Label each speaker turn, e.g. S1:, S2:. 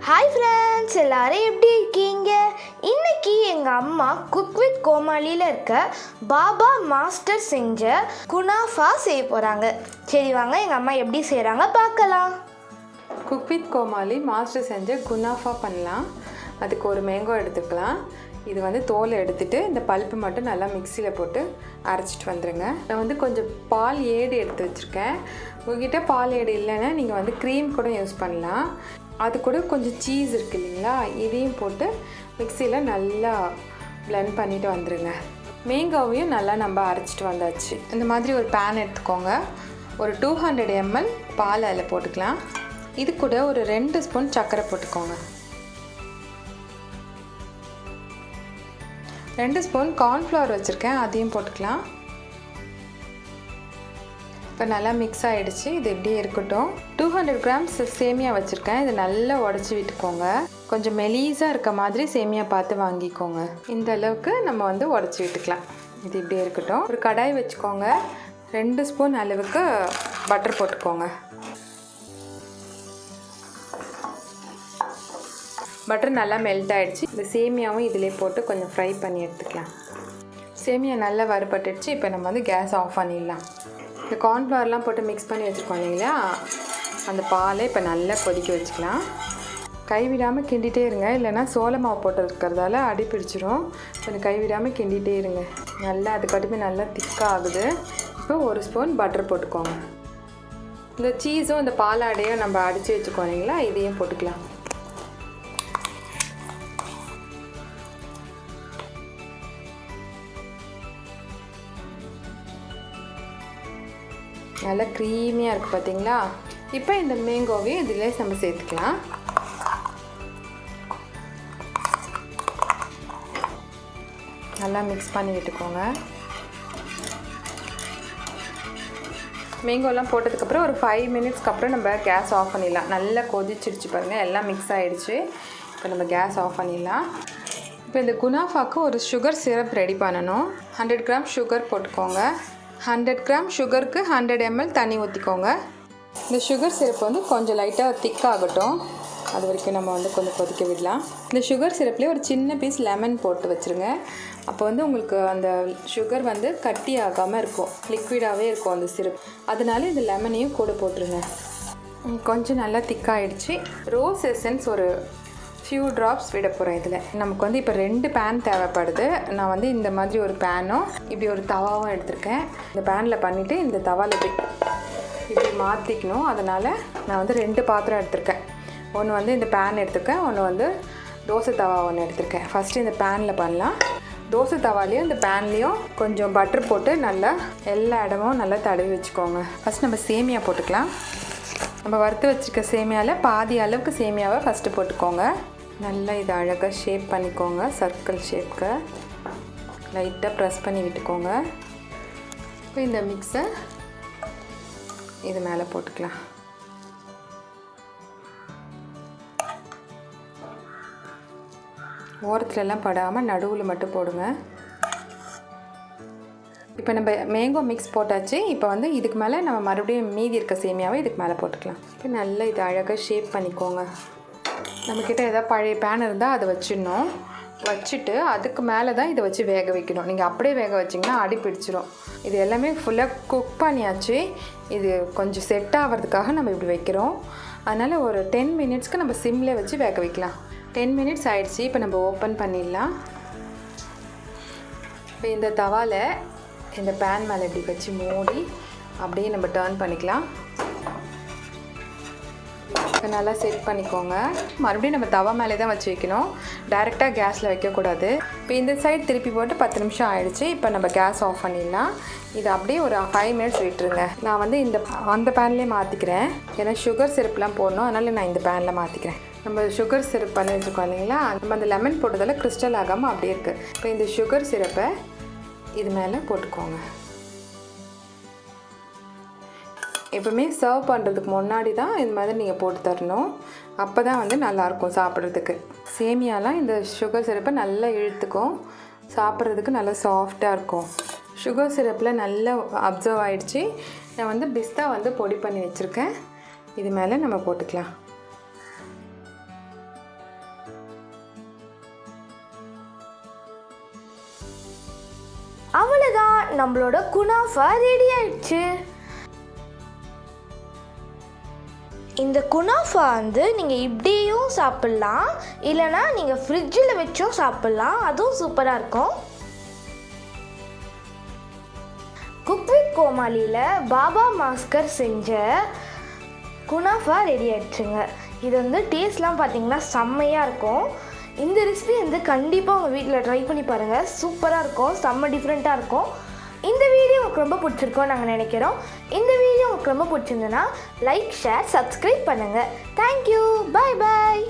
S1: Hi friends, எல்லாரும் எப்படி இருக்கீங்க? இன்னைக்கு எங்கள் அம்மா குக் வித் கோமாளியில் இருக்க பாபா மாஸ்டர் செஞ்ச குனாஃபா செய்ய போகிறாங்க. சரி வாங்க எங்கள் அம்மா எப்படி செய்கிறாங்க பார்க்கலாம்.
S2: குக் வித் கோமாளி மாஸ்டர் செஞ்ச குனாஃபா பண்ணலாம். அதுக்கு ஒரு மேங்கோ எடுத்துக்கலாம். இது தோலை எடுத்துகிட்டு இந்த பல்ப்பு மட்டும் நல்லா மிக்சியில் போட்டு அரைச்சிட்டு வந்துடுங்க. நான் கொஞ்சம் பால் ஏடு எடுத்து வச்சுருக்கேன். உங்கள்கிட்ட பால் ஏடு இல்லைன்னா நீங்கள் க்ரீம் கூட யூஸ் பண்ணலாம். அது கூட கொஞ்சம் சீஸ் இருக்குது இல்லைங்களா, இதையும் போட்டு மிக்சியில் நல்லா பிளெண்ட் பண்ணிவிட்டு வந்துடுங்க. மேங்கோவையும் நல்லா நம்ம அரைச்சிட்டு வந்தாச்சு. இந்த மாதிரி ஒரு பேன் எடுத்துக்கோங்க. ஒரு 200 ml பால் அதில் போட்டுக்கலாம். இது கூட ஒரு 2 ஸ்பூன் சர்க்கரை போட்டுக்கோங்க. 2 ஸ்பூன் கார்ன்ஃப்ளவர் வச்சுருக்கேன், அதையும் போட்டுக்கலாம். இப்போ நல்லா மிக்ஸ் ஆகிடுச்சு. இது எப்படியே இருக்கட்டும். 200 grams சேமியா வச்சுருக்கேன். இது நல்லா உடச்சி விட்டுக்கோங்க. கொஞ்சம் மெலீஸாக இருக்க மாதிரி சேமியா பார்த்து வாங்கிக்கோங்க. இந்த அளவுக்கு நம்ம உடச்சி விட்டுக்கலாம். இது இப்படியே இருக்கட்டும். ஒரு கடாய் வச்சுக்கோங்க. 2 ஸ்பூன் அளவுக்கு பட்டர் போட்டுக்கோங்க. பட்டர் நல்லா மெல்ட் ஆகிடுச்சு. இந்த சேமியாவும் இதிலே போட்டு கொஞ்சம் ஃப்ரை பண்ணி எடுத்துக்கலாம். சேமியா நல்லா வறுபட்டுடுச்சு. இப்போ நம்ம கேஸ் ஆஃப் பண்ணிடலாம். இந்த கார்ன்ஃப்ளவர்லாம் போட்டு மிக்ஸ் பண்ணி வச்சுருக்கோம் இல்லைங்களா, அந்த பாலை இப்போ நல்லா கொதிக்க வச்சுக்கலாம். கைவிடாமல் கிண்டிகிட்டே இருங்க, இல்லைனா சோள மாவு போட்டு இருக்கிறதால அடி பிடிச்சிரும். கொஞ்சம் கைவிடாமல் கிண்டிகிட்டே இருங்க. நல்லா அதுக்கடுத்து நல்லா திக்காக ஆகுது. இப்போ 1 ஸ்பூன் பட்டர் போட்டுக்கோங்க. இந்த சீஸும் இந்த பாலாடையும் நம்ம அடித்து வச்சுக்கோம் இல்லைங்களா, இதையும் போட்டுக்கலாம். நல்லா க்ரீமியாக இருக்குது பார்த்தீங்களா. இப்போ இந்த மேங்கோவையும் இதிலே நம்ம சேர்த்துக்கலாம். நல்லா மிக்ஸ் பண்ணி விட்டுக்கோங்க. மேங்கோலாம் போட்டதுக்கப்புறம் ஒரு 5 மினிட்ஸ்க்கு அப்புறம் நம்ம கேஸ் ஆஃப் பண்ணிடலாம். நல்லா கொதிச்சிடுச்சு பாருங்கள், எல்லாம் மிக்ஸ் ஆகிடுச்சு. இப்போ நம்ம கேஸ் ஆஃப் பண்ணிடலாம். இப்போ இந்த குனாஃபாக்கு ஒரு சுகர் சிரப் ரெடி பண்ணணும். 100 கிராம் சுகர் போட்டுக்கோங்க. 100 கிராம் சுகருக்கு 100 ml தண்ணி ஊற்றிக்கோங்க. இந்த சுகர் சிரப் கொஞ்சம் லைட்டாக திக்காகட்டும். அது வரைக்கும் நம்ம கொஞ்சம் கொதிக்க விடலாம். இந்த சுகர் சிரப்லேயே ஒரு சின்ன பீஸ் லெமன் போட்டு வச்சுருங்க. அப்போ உங்களுக்கு அந்த சுகர் கட்டி ஆகாமல் இருக்கும், லிக்விடாகவே இருக்கும் அந்த சிரப். அதனால இந்த லெமனையும் கூட போட்டுருங்க. கொஞ்சம் நல்லா திக்காகிடுச்சு. ரோஸ் எசன்ஸ் ஒரு ஃபியூ ட்ராப்ஸ் விட போகிறேன். இதில் நமக்கு இப்போ 2 பேன் தேவைப்படுது. நான் இந்த மாதிரி ஒரு பேனும் இப்படி ஒரு தவாவும் எடுத்திருக்கேன். இந்த பேனில் பண்ணிவிட்டு இந்த தவாவில் இப்படி மாற்றிக்கணும். அதனால் நான் 2 பாத்திரம் எடுத்திருக்கேன். ஒன்று இந்த பேன் எடுத்திருக்கேன், ஒன்று தோசை தவா ஒன்று எடுத்திருக்கேன். ஃபஸ்ட்டு இந்த பேனில் பண்ணலாம். தோசை தவாலையும் இந்த பேன்லேயும் கொஞ்சம் பட்டர் போட்டு நல்லா எல்லா இடமும் நல்லா தடவி வச்சுக்கோங்க. ஃபஸ்ட் நம்ம சேமியா போட்டுக்கலாம். நம்ம வறுத்து வச்சுருக்க சேமியாவில் பாதி அளவுக்கு சேமியாவை ஃபஸ்ட்டு போட்டுக்கோங்க. நல்லா இதை அழகாக ஷேப் பண்ணிக்கோங்க. சர்க்கிள் ஷேப்க்கு லைட்டாக ப்ரெஸ் பண்ணி விட்டுக்கோங்க. இப்போ இந்த மிக்ஸை இது மேலே போட்டுக்கலாம். ஓரத்துலலாம் படாமல் நடுவில் மட்டும் போடுங்க. இப்போ நம்ம மேங்கோ மிக்ஸ் போட்டாச்சு. இப்போ இதுக்கு மேலே நம்ம மறுபடியும் மீதி இருக்க சேமியாவை இதுக்கு மேலே போட்டுக்கலாம். இப்போ நல்லா இதை அழகாக ஷேப் பண்ணிக்கோங்க. நம்மக்கிட்ட எதாவது பழைய பேன் இருந்தால் அதை வச்சிடணும். வச்சுட்டு அதுக்கு மேலே தான் இதை வச்சு வேக வைக்கணும். நீங்கள் அப்படியே வேக வச்சிங்கன்னா அடி பிடிச்சிரும். இது எல்லாமே ஃபுல்லாக குக் பண்ணியாச்சு. இது கொஞ்சம் செட் ஆகிறதுக்காக நம்ம இப்படி வைக்கிறோம். அதனால் ஒரு 10 மினிட்ஸ்க்கு நம்ம சிம்மில் வச்சு வேக வைக்கலாம். 10 மினிட்ஸ் ஆகிடுச்சு. இப்போ நம்ம ஓப்பன் பண்ணிடலாம். இப்போ இந்த தவாவில் இந்த பேன் மேலே இப்படி வச்சு மூடி அப்படியே நம்ம டர்ன் பண்ணிக்கலாம். இப்போ நல்லா செட் பண்ணிக்கோங்க. மறுபடியும் நம்ம தவா மேலே தான் வச்சு வைக்கணும், டைரெக்டாக கேஸில் வைக்கக்கூடாது. இப்போ இந்த சைடு திருப்பி போட்டு 10 நிமிஷம் ஆகிடுச்சு. இப்போ நம்ம கேஸ் ஆஃப் பண்ணிடலாம். இது அப்படியே ஒரு 5 மினிட்ஸ் விட்டுருங்க. நான் அந்த பேன்லேயே மாற்றிக்கிறேன். ஏன்னா சுகர் சிரப்லாம் போடணும், அதனால் நான் இந்த பேனில் மாற்றிக்கிறேன். நம்ம சுகர் சிரப் பண்ணி வச்சுருக்கோம் இல்லைங்களா, நம்ம அந்த லெமன் போட்டதால் கிறிஸ்டல் ஆகாமல் அப்படியே இருக்குது. இப்போ இந்த சுகர் சிரப்பை இது மேலே போட்டுக்கோங்க. எப்பவுமே சர்வ் பண்ணுறதுக்கு முன்னாடி தான் இந்த மாதிரி நீங்கள் போட்டு தரணும். அப்போ தான் நல்லாயிருக்கும் சாப்பிட்றதுக்கு. சேமியாலாம் இந்த சுகர் சிரப்பை நல்லா இழுத்துக்கும், சாப்பிட்றதுக்கு நல்லா சாஃப்டாக இருக்கும். சுகர் சிரப்பில் நல்லா அப்சர்வ் ஆகிடுச்சு. நான் பிஸ்தா பொடி பண்ணி வச்சுருக்கேன். இது மேலே நம்ம போட்டுக்கலாம்.
S1: நம்மளோட குனாஃபா ரெடி ஆயிடுச்சு. இந்த குனாஃபா நீங்கள் இப்படியும் சாப்பிட்லாம், இல்லைனா நீங்கள் ஃப்ரிட்ஜில் வச்சும் சாப்பிட்லாம், அதுவும் சூப்பராக இருக்கும். குக் வித் கோமாளியில் பாபா மாஸ்கர் செஞ்ச குனாஃபா ரெடி ஆகிடுச்சுங்க. இது டேஸ்ட்லாம் பார்த்திங்கன்னா செம்மையாக இருக்கும். இந்த ரெசிபி கண்டிப்பாக உங்கள் வீட்டில் ட்ரை பண்ணி பாருங்கள். சூப்பராக இருக்கும், செம்ம டிஃப்ரெண்ட்டாக இருக்கும். இந்த வீடியோ உங்களுக்கு ரொம்ப பிடிச்சிருக்கோன்னு நாங்கள் நினைக்கிறோம். இந்த வீடியோ உங்களுக்கு ரொம்ப பிடிச்சிருந்ததுன்னா லைக், ஷேர், சப்ஸ்கிரைப் பண்ணுங்கள். தேங்க்யூ, பாய் பாய்.